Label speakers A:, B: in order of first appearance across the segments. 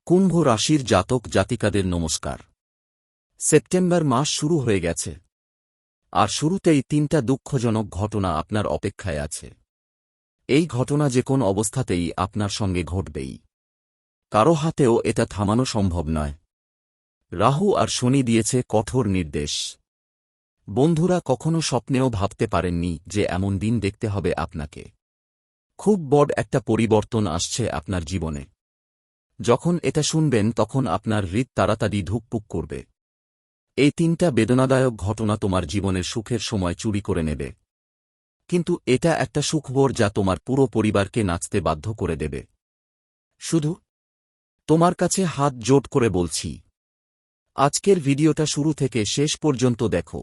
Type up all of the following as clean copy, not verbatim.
A: কুম্ভ রাশির জাতক জাতিকাদের নমস্কার। সেপ্টেম্বর মাস শুরু হয়ে গেছে, আর শুরুতেই তিনটা দুঃখজনক ঘটনা আপনার অপেক্ষায় আছে। এই ঘটনা যে কোন অবস্থাতেই আপনার সঙ্গে ঘটবেই, কারো হাতেও এটা থামানো সম্ভব নয়। রাহু আর শনি দিয়েছে কঠোর নির্দেশ। বন্ধুরা কখনো স্বপ্নেও ভাবতে পারেননি যে এমন দিন দেখতে হবে আপনাকে। খুব বড় একটা পরিবর্তন আসছে আপনার জীবনে। যখন এটা শুনবেন তখন আপনার হৃদ তাড়াতাড়ি ধুকপুক করবে। এই তিনটা বেদনাদায়ক ঘটনা তোমার জীবনের সুখের সময় চুরি করে নেবে, কিন্তু এটা একটা সুখবর যা তোমার পুরো পরিবারকে নাচতে বাধ্য করে দেবে। শুধু তোমার কাছে হাত জোট করে বলছি, আজকের ভিডিওটা শুরু থেকে শেষ পর্যন্ত দেখো,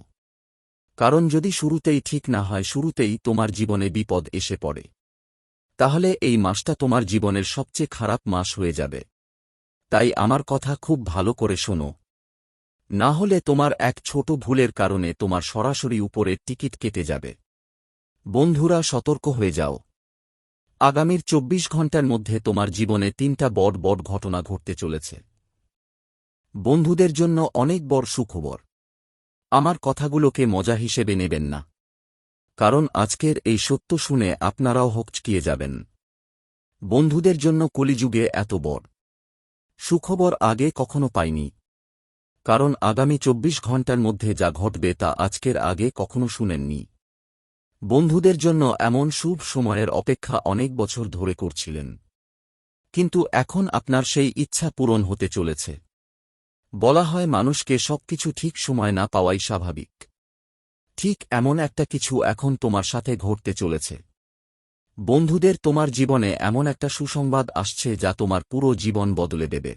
A: কারণ যদি শুরুতেই ঠিক না হয়, শুরুতেই তোমার জীবনে বিপদ এসে পড়ে, তাহলে এই মাসটা তোমার জীবনের সবচেয়ে খারাপ মাস হয়ে যাবে। তাই আমার কথা খুব ভালো করে শোনো, না হলে তোমার এক ছোট ভুলের কারণে তোমার সরাসরি উপরের টিকিট কেটে যাবে। বন্ধুরা সতর্ক হয়ে যাও, আগামীর ২৪ ঘণ্টার মধ্যে তোমার জীবনে তিনটা বড় বড় ঘটনা ঘটতে চলেছে। বন্ধুদের জন্য অনেক বড় সুখবর। আমার কথাগুলোকে মজা হিসেবে নেবেন না, কারণ আজকের এই সত্য শুনে আপনারাও হকচকিয়ে যাবেন। বন্ধুদের জন্য কলিযুগে এত বড় সুখবর আগে কখনো পাইনি, কারণ আগামী ২৪ ঘণ্টার মধ্যে যা ঘটবে তা আজকের আগে কখনো শুনেননি। বন্ধুদের জন্য এমন শুভ সময়ের অপেক্ষা অনেক বছর ধরে করছিলেন, কিন্তু এখন আপনার সেই ইচ্ছা পূরণ হতে চলেছে। বলা হয় মানুষকে সবকিছু ঠিক সময় না পাওয়াই স্বাভাবিক। ঠিক এমন একটা কিছু এখন তোমার সাথে ঘটতে চলেছে। বন্ধুদের, তোমার জীবনে এমন একটা সুসংবাদ আসছে যা তোমার পুরো জীবন বদলে দেবে।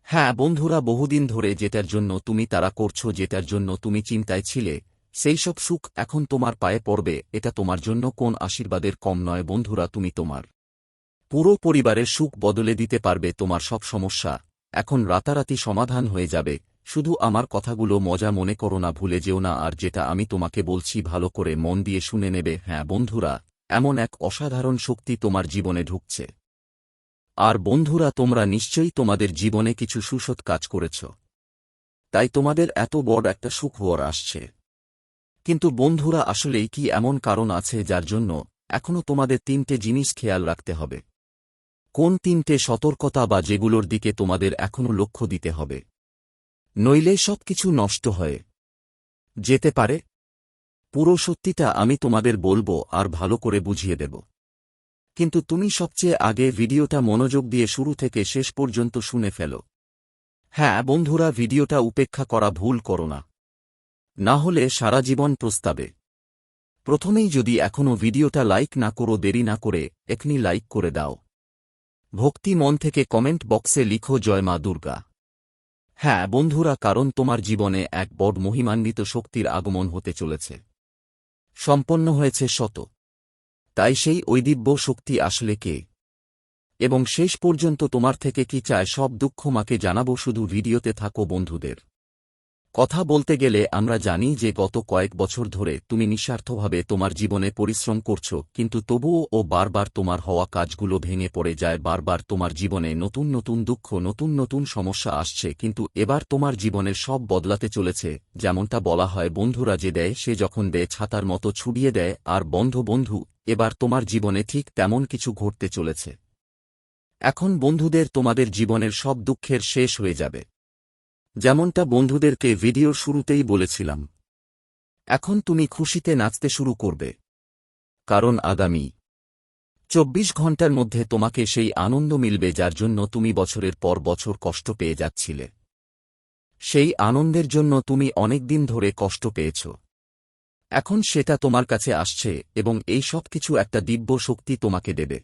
A: হ্যাঁ বন্ধুরা, বহুদিন ধরে যেটার জন্য তুমি তাড়া করছো, যেটার জন্য তুমি চিন্তায় ছিলে, সেই সব সুখ এখন তোমার পায়ে পড়বে। এটা তোমার জন্য কোন আশীর্বাদের কম নয় বন্ধুরা। তুমি তোমার পুরো পরিবারের সুখ বদলে দিতে পারবে। তোমার সব সমস্যা এখন রাতারাতি সমাধান হয়ে যাবে। শুধু আমার কথাগুলো মজা মনে করো না, ভুলে যেও না। আর যেটা আমি তোমাকে বলছি ভালো করে মন দিয়ে শুনে নেবে। হ্যাঁ বন্ধুরা, এমন এক অসাধারণ শক্তি তোমার জীবনে ঢুকছে। আর বন্ধুরা, তোমরা নিশ্চয়ই তোমাদের জীবনে কিছু সুসৎ কাজ করেছ, তাই তোমাদের এত বড় একটা সুখবর আসছে। কিন্তু বন্ধুরা, আসলেই কি এমন কারণ আছে যার জন্য এখনও তোমাদের তিনটে জিনিস খেয়াল রাখতে হবে? কোন তিনটে সতর্কতা বা যেগুলোর দিকে তোমাদের এখনও লক্ষ্য দিতে হবে, নইলে সবকিছু নষ্ট হয়ে যেতে পারে? পুরো সত্যিটা আমি তোমাদের বলবো আর ভালো করে বুঝিয়ে দেব, কিন্তু তুমি সবচেয়ে আগে ভিডিওটা মনোযোগ দিয়ে শুরু থেকে শেষ পর্যন্ত শুনে ফেলো। হ্যাঁ বন্ধুরা, ভিডিওটা উপেক্ষা করা ভুল করো না, না হলে সারা জীবন প্রস্তাবে। প্রথমেই যদি এখনও ভিডিওটা লাইক না করো, দেরি না করে এখনই লাইক করে দাও। ভক্তি মন থেকে কমেন্ট বক্সে লিখো জয় মা দুর্গা। হ্যাঁ বন্ধুরা, কারণ তোমার জীবনে এক বড় মহিমান্বিত শক্তির আগমন হতে চলেছে। সম্পন্ন হয়েছে শত, তাই সেই ঐদিব্য শক্তি আসলে কে এবং শেষ পর্যন্ত তোমার থেকে কি চায় সব দুঃখ মাকে জানাবো। শুধু ভিডিওতে থাকো। বন্ধুদের কথা বলতে গেলে আমরা জানি যে গত কয়েক বছর ধরে তুমি নিঃস্বার্থভাবে তোমার জীবনে পরিশ্রম করছো, কিন্তু তবুও বারবার তোমার হওয়া কাজগুলো ভেঙে পড়ে যায়। বারবার তোমার জীবনে নতুন নতুন দুঃখ, নতুন নতুন সমস্যা আসছে, কিন্তু এবার তোমার জীবনের সব বদলাতে চলেছে। যেমনটা বলা হয়, বন্ধুরা যে দেয় সে যখন দেয় ছাতার মতো ছুড়িয়ে দেয়। আর বন্ধু, এবার তোমার জীবনে ঠিক তেমন কিছু ঘটতে চলেছে। এখন বন্ধুদের, তোমাদের জীবনের সব দুঃখের শেষ হয়ে যাবে। যেমনটা বন্ধুদেরকে ভিডিওর শুরুতেই বলেছিলাম, এখন তুমি খুশিতে নাচতে শুরু করবে, কারণ আগামী ২৪ ঘণ্টার মধ্যে তোমাকে সেই আনন্দ মিলবে যার জন্য তুমি বছরের পর বছর কষ্ট পেয়ে যাচ্ছিলে। সেই আনন্দের জন্য তুমি অনেকদিন ধরে কষ্ট পেয়েছ, এখন সেটা তোমার কাছে আসছে, এবং এই সব কিছু একটা দিব্য শক্তি তোমাকে দেবে।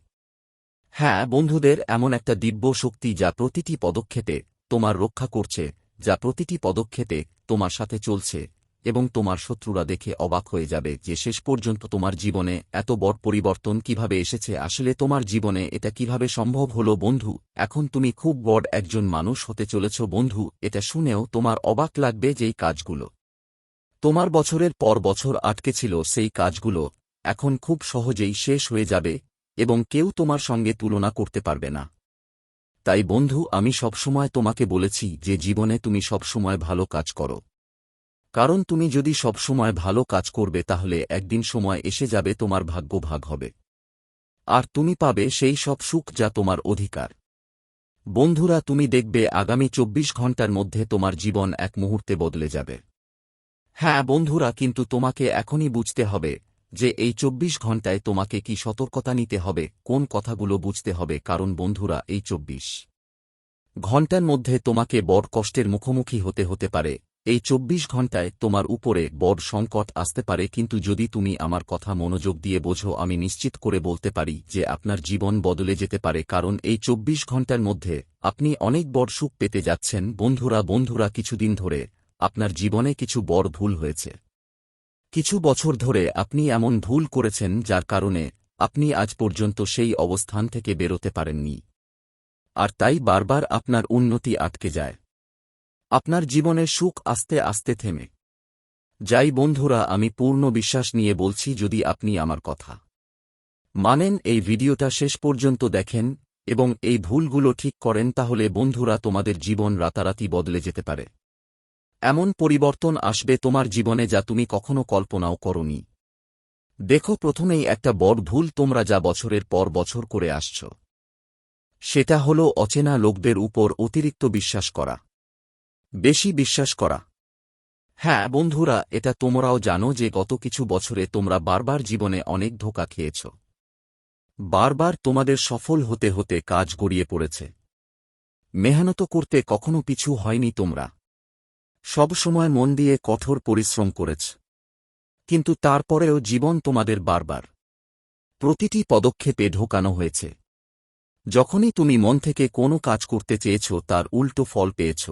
A: হ্যাঁ বন্ধুদের, এমন একটা দিব্য শক্তি যা প্রতিটি পদক্ষেপে তোমার রক্ষা করছে, যা প্রতিটি পদক্ষেপে তোমার সাথে চলছে, এবং তোমার শত্রুরা দেখে অবাক হয়ে যাবে যে শেষ পর্যন্ত তোমার জীবনে এত বড় পরিবর্তন কিভাবে এসেছে। আসলে তোমার জীবনে এটা কিভাবে সম্ভব হলো? বন্ধু, এখন তুমি খুব বড় একজন মানুষ হতে চলেছ। বন্ধু, এটা শুনেও তোমার অবাক লাগবে যেই কাজগুলো তোমার বছরের পর বছর আটকে ছিল, সেই কাজগুলো এখন খুব সহজেই শেষ হয়ে যাবে, এবং কেউ তোমার সঙ্গে তুলনা করতে পারবে না। তাই বন্ধু, আমি সবসময় তোমাকে বলেছি যে জীবনে তুমি সবসময় ভালো কাজ করো। কারণ তুমি যদি সবসময় ভালো কাজ করবে তাহলে একদিন সময় এসে যাবে তোমার ভাগ্য ভাগ হবে। আর তুমি পাবে সেই সব সুখ যা তোমার অধিকার। বন্ধুরা, তুমি দেখবে আগামী 24 ঘন্টার মধ্যে তোমার জীবন এক মুহূর্তে বদলে যাবে। হ্যাঁ বন্ধুরা, কিন্তু তোমাকে এখনই বুঝতে হবে যে এই 24 ঘন্টায় তোমাকে কি সতর্কতা নিতে হবে, কোন কথাগুলো বুঝতে হবে। কারণ বন্ধুরা, এই 24 ঘন্টার মধ্যে তোমাকে বড় কষ্টের মুখোমুখি হতে পারে। এই 24 ঘন্টায় তোমার উপরে বড় সংকট আসতে পারে, কিন্তু যদি তুমি আমার কথা মনোযোগ দিয়ে বোঝো, আমি নিশ্চিত করে বলতে পারি যে আপনার জীবন বদলে যেতে পারে। কারণ এই 24 ঘন্টার মধ্যে আপনি অনেক বড় সুখ পেতে যাচ্ছেন। বন্ধুরা, কিছুদিন ধরে আপনার জীবনে কিছু বড় ভুল হয়েছে। কিছু বছর ধরে আপনি এমন ভুল করেছেন যার কারণে আপনি আজ পর্যন্ত সেই অবস্থান থেকে বেরোতে পারেননি। আর তাই বারবার আপনার উন্নতি আটকে যায়। আপনার জীবনের সুখ আস্তে আস্তে থেমে যাই। বন্ধুরা, আমি পূর্ণ বিশ্বাস নিয়ে বলছি, যদি আপনি আমার কথা মানেন, এই ভিডিওটা শেষ পর্যন্ত দেখেন এবং এই ভুলগুলো ঠিক করেন, তাহলে বন্ধুরা তোমাদের জীবন রাতারাতি বদলে যেতে পারে। এমন পরিবর্তন আসবে তোমার জীবনে যা তুমি কখনো কল্পনাও করনি। দেখো, প্রথমেই একটা বড় ভুল তোমরা যা বছরের পর বছর করে আসছ, সেটা হলো অচেনা লোকদের উপর অতিরিক্ত বিশ্বাস করা, বেশি বিশ্বাস করা। হ্যাঁ বন্ধুরা, এটা তোমরাও জানো যে গত কিছু বছরে তোমরা বারবার জীবনে অনেক ধোঁকা খেয়েছ। বারবার তোমাদের সফল হতে কাজ গড়িয়ে পড়েছে। মেহনত করতে কখনো পিছু হয়নি তোমরা। সব সময় মন দিয়ে কঠোর পরিশ্রম করেছ। কিন্তু তারপরেও জীবন তোমাদের বারবার প্রতিটি পদক্ষেপে ঢোকানো হয়েছে। যখনই তুমি মন থেকে কোনো কাজ করতে চেয়েছ, তার উল্টো ফল পেয়েছ।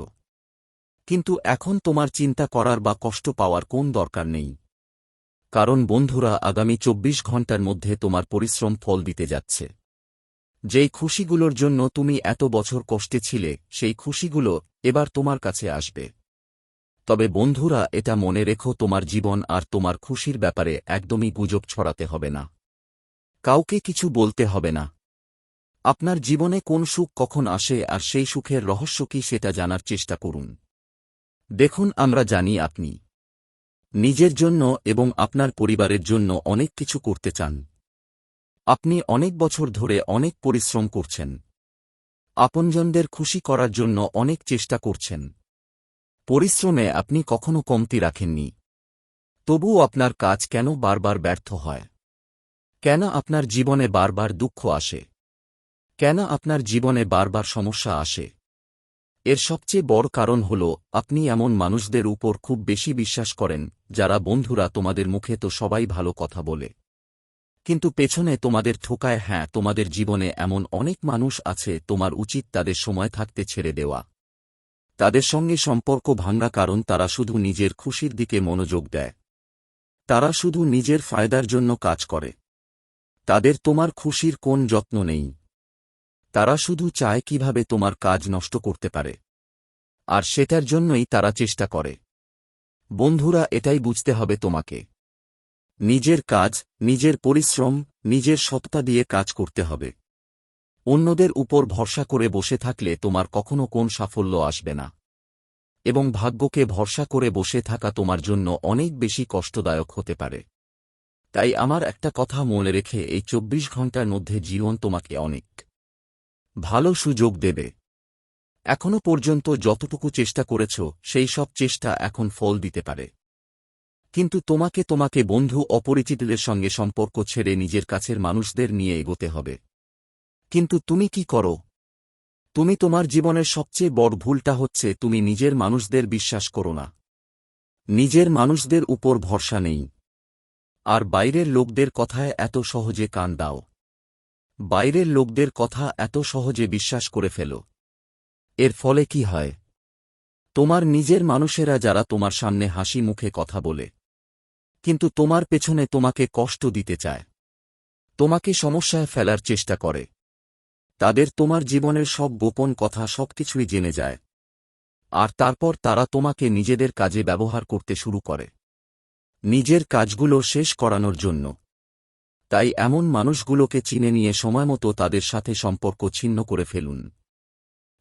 A: কিন্তু এখন তোমার চিন্তা করার বা কষ্ট পাওয়ার কোন দরকার নেই। কারণ বন্ধুরা, আগামী 24 ঘন্টার মধ্যে তোমার পরিশ্রম ফল দিতে যাচ্ছে। যেই খুশিগুলোর জন্য তুমি এত বছর কষ্টে ছিলে, সেই খুশিগুলো এবার তোমার কাছে আসবে। তবে বন্ধুরা, এটা মনে রেখো, তোমার জীবন আর তোমার খুশির ব্যাপারে একদমই গুজব ছড়াতে হবে না। কাউকে কিছু বলতে হবে না। আপনার জীবনে কোন সুখ কখন আসে আর সেই সুখের রহস্য কি, সেটা জানার চেষ্টা করুন। দেখুন, আমরা জানি আপনি নিজের জন্য এবং আপনার পরিবারের জন্য অনেক কিছু করতে চান। আপনি অনেক বছর ধরে অনেক পরিশ্রম করছেন। আপনজনদের খুশি করার জন্য অনেক চেষ্টা করছেন। পরিশ্রমে আপনি কখনো কমতি রাখেননি। তবুও আপনার কাজ কেন বারবার ব্যর্থ হয়? কেন আপনার জীবনে বারবার দুঃখ আসে? কেন আপনার জীবনে বারবার সমস্যা আসে? এর সবচেয়ে বড় কারণ হল আপনি এমন মানুষদের উপর খুব বেশি বিশ্বাস করেন, যারা বন্ধুরা তোমাদের মুখে তো সবাই ভালো কথা বলে, কিন্তু পেছনে তোমাদের ঠোকায়। হ্যাঁ, তোমাদের জীবনে এমন অনেক মানুষ আছে, তোমার উচিত তাদের সময় থাকতে ছেড়ে দেওয়া, তাদের সঙ্গে সম্পর্ক ভাঙা। কারণ তারা শুধু নিজের খুশির দিকে মনোযোগ দেয়। তারা শুধু নিজের ফায়দার জন্য কাজ করে। তাদের তোমার খুশির কোন যত্ন নেই। তারা শুধু চায় কিভাবে তোমার কাজ নষ্ট করতে পারে, আর সেটার জন্যই তারা চেষ্টা করে। বন্ধুরা, এটাই বুঝতে হবে তোমাকে। নিজের কাজ, নিজের পরিশ্রম, নিজের সত্তা দিয়ে কাজ করতে হবে। অন্যদের উপর ভরসা করে বসে থাকলে তোমার কখনো কোন সাফল্য আসবে না। এবং ভাগ্যকে ভরসা করে বসে থাকা তোমার জন্য অনেক বেশি কষ্টদায়ক হতে পারে। তাই আমার একটা কথা মনে রেখে, এই 24 ঘন্টার মধ্যে জীবন তোমাকে অনেক ভালো সুযোগ দেবে। এখনো পর্যন্ত যতটুকু চেষ্টা করেছ, সেই সব চেষ্টা এখন ফল দিতে পারে। কিন্তু তোমাকে বন্ধু অপরিচিতদের সঙ্গে সম্পর্ক ছেড়ে নিজের কাছের মানুষদের নিয়ে এগোতে হবে। কিন্তু তুমি কি করো? তুমি তোমার জীবনের সবচেয়ে বড় ভুলটা হচ্ছে তুমি নিজের মানুষদের বিশ্বাস করো না। নিজের মানুষদের উপর ভরসা নেই। আর বাইরের লোকদের কথায় এত সহজে কান দাও। বাইরের লোকদের কথা এত সহজে বিশ্বাস করে ফেলো। এর ফলে কি হয়? তোমার নিজের মানুষেরা, যারা তোমার সামনে হাসি মুখে কথা বলে, কিন্তু তোমার পেছনে তোমাকে কষ্ট দিতে চায়, তোমাকে সমস্যায় ফেলার চেষ্টা করে, তাদের তোমার জীবনের সব গোপন কথা সবকিছুই জেনে যায়। আর তারপর তারা তোমাকে নিজেদের কাজে ব্যবহার করতে শুরু করে, নিজের কাজগুলো শেষ করানোর জন্য। তাই এমন মানুষগুলোকে চিনে নিয়ে সময়মতো তাদের সাথে সম্পর্ক ছিন্ন করে ফেলুন।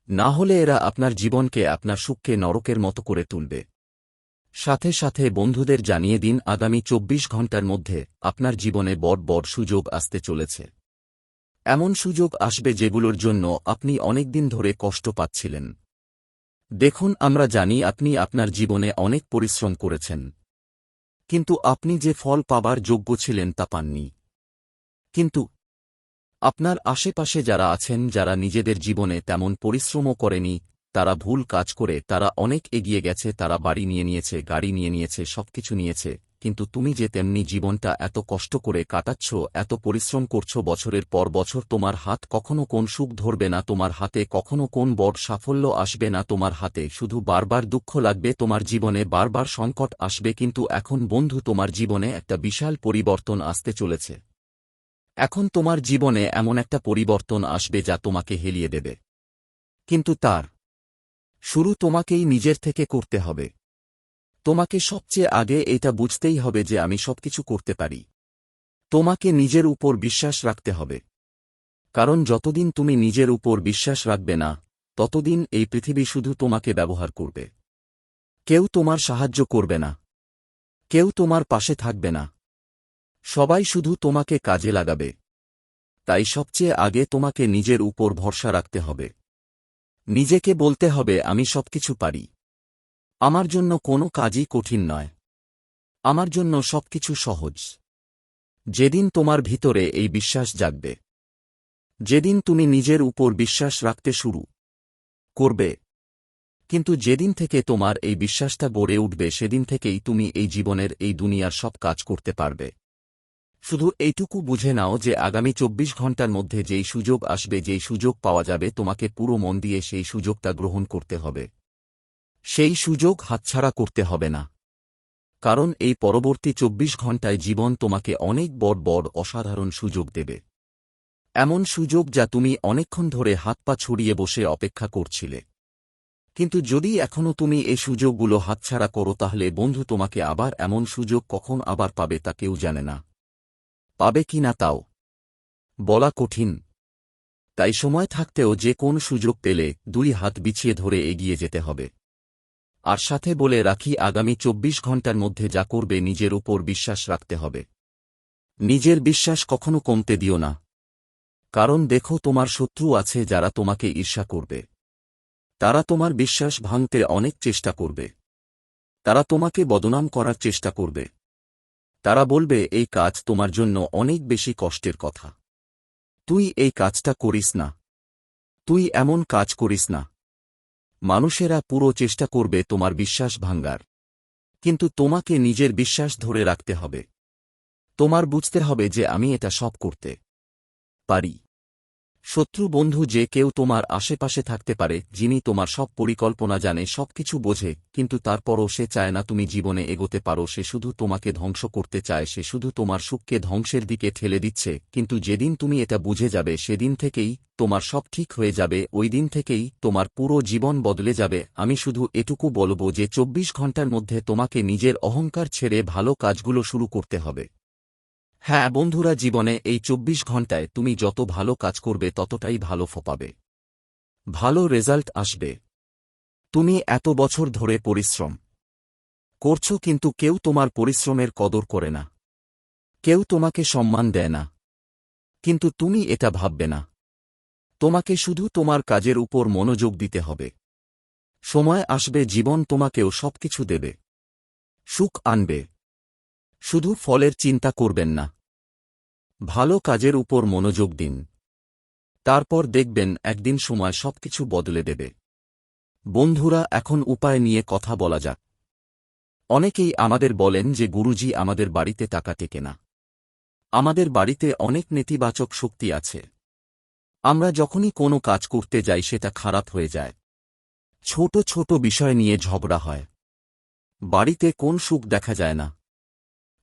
A: না হলে এরা আপনার জীবনকে আপনার সুখকে নরকের মতো করে তুলবে। সাথে সাথে বন্ধুদের জানিয়ে দিন আগামী 24 ঘণ্টার মধ্যে আপনার জীবনে বড় বড় সুযোগ আসতে চলেছে। এমন সুযোগ আসবে যেগুলোর জন্য আপনি অনেকদিন ধরে কষ্ট পাচ্ছিলেন। দেখুন, আমরা জানি আপনি আপনার জীবনে অনেক পরিশ্রম করেছেন, কিন্তু আপনি যে ফল পাবার যোগ্য ছিলেন তা পাননি। কিন্তু আপনার আশেপাশে যারা আছেন, যারা নিজেদের জীবনে তেমন পরিশ্রমও করেনি, তারা ভুল কাজ করে তারা অনেক এগিয়ে গেছে, তারা বাড়ি নিয়ে নিয়েছে, গাড়ি নিয়ে নিয়েছে, সবকিছু নিয়েছে, কিন্তু তুমি যে তেমনি জীবনটা এত কষ্ট করে কাটাচ্ছ, এত পরিশ্রম করছো বছরের পর বছর, তোমার হাত কখনো কোন সুখ ধরবে না, তোমার হাতে কখনো কোন বড় সাফল্য আসবে না, তোমার হাতে শুধু বারবার দুঃখ লাগবে, তোমার জীবনে বারবার সংকট আসবে। কিন্তু এখন বন্ধু, তোমার জীবনে একটা বিশাল পরিবর্তন আসতে চলেছে। এখন তোমার জীবনে এমন একটা পরিবর্তন আসবে যা তোমাকে হেলিয়ে দেবে। কিন্তু তার শুরু তোমাকেই নিজের থেকে করতে হবে। তোমাকে সবচেয়ে আগে এটা বুঝতেই হবে যে আমি সবকিছু করতে পারি। তোমাকে নিজের উপর বিশ্বাস রাখতে হবে, কারণ যতদিন তুমি নিজের উপর বিশ্বাস রাখবে না, ততদিন এই পৃথিবী শুধু তোমাকে ব্যবহার করবে। কেউ তোমার সাহায্য করবে না, কেউ তোমার পাশে থাকবে না, সবাই শুধু তোমাকে কাজে লাগাবে। তাই সবচেয়ে আগে তোমাকে নিজের উপর ভরসা রাখতে হবে। নিজেকে বলতে হবে, আমি সবকিছু পারি, আমার জন্য কোনো কাজই কঠিন নয়, আমার জন্য সবকিছু সহজ। যেদিন তোমার ভিতরে এই বিশ্বাস জাগবে, যেদিন তুমি নিজের উপর বিশ্বাস রাখতে শুরু করবে, কিন্তু যেদিন থেকে তোমার এই বিশ্বাসটা গড়ে উঠবে, সেদিন থেকেই তুমি এই জীবনের, এই দুনিয়ার সব কাজ করতে পারবে। শুধু এইটুকু বুঝে নাও যে আগামী 24 ঘণ্টার মধ্যে যেই সুযোগ আসবে, যেই সুযোগ পাওয়া যাবে, তোমাকে পুরো মন দিয়ে সেই সুযোগটা গ্রহণ করতে হবে। সেই সুযোগ হাতছাড়া করতে হবে না, কারণ এই পরবর্তী 24 ঘণ্টায় জীবন তোমাকে অনেক বড় বড় অসাধারণ সুযোগ দেবে। এমন সুযোগ যা তুমি অনেকক্ষণ ধরে হাত পা ছড়িয়ে বসে অপেক্ষা করছিলে। কিন্তু যদি এখনও তুমি এই সুযোগগুলো হাতছাড়া করো, তাহলে বন্ধু, তোমাকে আবার এমন সুযোগ কখন আবার পাবে তা কেউ জানে না। পাবে কি না তাও বলা কঠিন। তাই সময় থাকতেও যে কোন সুযোগ পেলে 2 হাত বিছিয়ে ধরে এগিয়ে যেতে হবে। আর সাথে বলে রাখি, আগামী 24 ঘণ্টার মধ্যে যা করবে, নিজের উপর বিশ্বাস রাখতে হবে। নিজের বিশ্বাস কখনো কমতে দিও না, কারণ দেখো, তোমার শত্রু আছে যারা তোমাকে ঈর্ষা করবে। তারা তোমার বিশ্বাস ভাঙতে অনেক চেষ্টা করবে, তারা তোমাকে বদনাম করার চেষ্টা করবে। তারা বলবে, এই কাজ তোমার জন্য অনেক বেশি কষ্টের কথা, তুই এই কাজটা করিস না, তুই এমন কাজ করিস না। মানুষেরা পুরো চেষ্টা করবে তোমার বিশ্বাস ভাঙার, কিন্তু তোমাকে নিজের বিশ্বাস ধরে রাখতে হবে। তোমার বুঝতে হবে যে আমি এটা সব করতে পারি। শত্রু বন্ধু যে কেউ তোমার আশেপাশে থাকতে পারে, যিনি তোমার সব পরিকল্পনা জানে, সবকিছু বোঝে, কিন্তু তারপরও সে চায় না তুমি জীবনে এগোতে পারো। সে শুধু তোমাকে ধ্বংস করতে চায়, সে শুধু তোমার সুখকে ধ্বংসের দিকে ঠেলে দিচ্ছে। কিন্তু যেদিন তুমি এটা বুঝে যাবে, সেদিন থেকেই তোমার সব ঠিক হয়ে যাবে, ওই দিন থেকেই তোমার পুরো জীবন বদলে যাবে। আমি শুধু এটুকু বলবো যে 24 ঘণ্টার মধ্যে তোমাকে নিজের অহংকার ছেড়ে ভালো কাজগুলো শুরু করতে হবে। হ্যাঁ বন্ধুরা, জীবনে এই 24 ঘণ্টায় তুমি যত ভালো কাজ করবে, ততটাই ভালো ফল পাবে, ভালো রেজাল্ট আসবে। তুমি এত বছর ধরে পরিশ্রম করছো, কিন্তু কেউ তোমার পরিশ্রমের কদর করে না, কেউ তোমাকে সম্মান দেয় না। কিন্তু তুমি এটা ভাববে না, তোমাকে শুধু তোমার কাজের উপর মনোযোগ দিতে হবে। সময় আসবে, জীবন তোমাকেও সবকিছু দেবে, সুখ আনবে। শুধু ফলের চিন্তা করবেন না, ভালো কাজের উপর মনোযোগ দিন। তারপর দেখবেন একদিন সময় সবকিছু বদলে দেবে। বন্ধুরা, এখন উপায় নিয়ে কথা বলা যাক। অনেকেই আমাদের বলেন যে গুরুজি, আমাদের বাড়িতে টাকা টেকে না, আমাদের বাড়িতে অনেক নেতিবাচক শক্তি আছে, আমরা যখনই কোনো কাজ করতে যাই সেটা খারাপ হয়ে যায়, ছোট ছোট বিষয় নিয়ে ঝগড়া হয়, বাড়িতে কোন সুখ দেখা যায় না,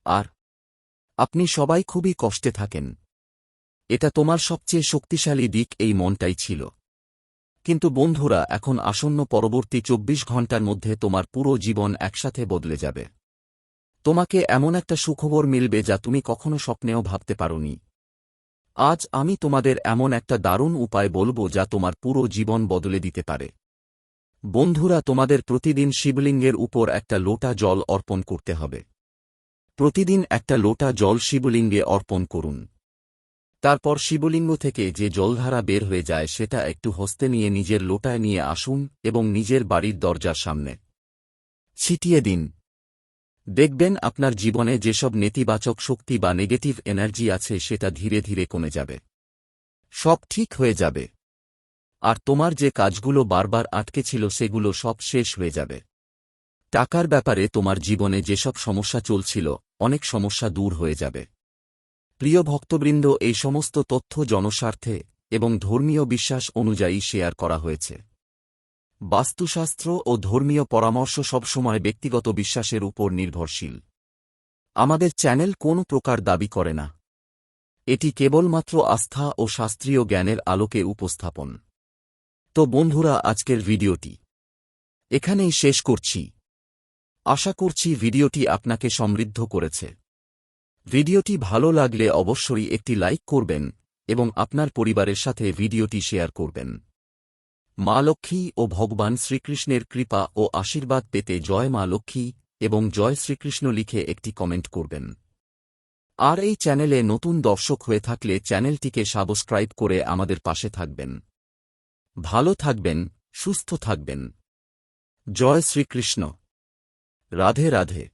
A: আর আপনি সবাই খুবই কষ্টে থাকেন। এটা তোমার সবচেয়ে শক্তিশালী দিক, এই মনটাই ছিল। কিন্তু বন্ধুরা, এখন আসন্ন পরবর্তী 24 ঘণ্টার মধ্যে তোমার পুরো জীবন একসাথে বদলে যাবে। তোমাকে এমন একটা সুখবর মিলবে যা তুমি কখনো স্বপ্নেও ভাবতে পারোনি। আজ আমি তোমাদের এমন একটা দারুণ উপায় বলবো যা তোমার পুরো জীবন বদলে দিতে পারে। বন্ধুরা, তোমাদের প্রতিদিন শিবলিঙ্গের উপর একটা লোটা জল অর্পণ করতে হবে। প্রতিদিন একটা লোটা জল শিবলিঙ্গে অর্পণ করুন। তারপর শিবলিঙ্গ থেকে যে জলধারা বের হয়ে যায় সেটা একটু হস্তে নিয়ে নিজের লোটায় নিয়ে আসুন এবং নিজের বাড়ির দরজার সামনে ছিটিয়ে দিন। দেখবেন আপনার জীবনে যেসব নেতিবাচক শক্তি বা নেগেটিভ এনার্জি আছে সেটা ধীরে ধীরে কমে যাবে। সব ঠিক হয়ে যাবে। আর তোমার যে কাজগুলো বারবার আটকে ছিল সেগুলো সব শেষ হয়ে যাবে। টাকার ব্যাপারে তোমার জীবনে যেসব সমস্যা চলছিল, অনেক সমস্যা দূর হয়ে যাবে। প্রিয় ভক্তবৃন্দ, এই সমস্ত তথ্য জনস্বার্থে এবং ধর্মীয় বিশ্বাস অনুযায়ী শেয়ার করা হয়েছে। বাস্তুশাস্ত্র ও ধর্মীয় পরামর্শ সবসময় ব্যক্তিগত বিশ্বাসের উপর নির্ভরশীল। আমাদের চ্যানেল কোনো প্রকার দাবি করে না। এটি কেবলমাত্র আস্থা ও শাস্ত্রীয় জ্ঞানের আলোকে উপস্থাপন। তো বন্ধুরা, আজকের ভিডিওটি এখানেই শেষ করছি। আশা করছি ভিডিওটি আপনাকে সমৃদ্ধ করেছে। ভিডিওটি ভালো লাগলে অবশ্যই একটি লাইক করবেন এবং আপনার পরিবারের সাথে ভিডিওটি শেয়ার করবেন। মা লক্ষ্মী ও ভগবান শ্রীকৃষ্ণের কৃপা ও আশীর্বাদ পেতে জয় মা লক্ষ্মী এবং জয় শ্রীকৃষ্ণ লিখে একটি কমেন্ট করবেন। আর এই চ্যানেলে নতুন দর্শক হয়ে থাকলে চ্যানেলটিকে সাবস্ক্রাইব করে আমাদের পাশে থাকবেন। ভালো থাকবেন, সুস্থ থাকবেন। জয় শ্রীকৃষ্ণ। রাধে রাধে।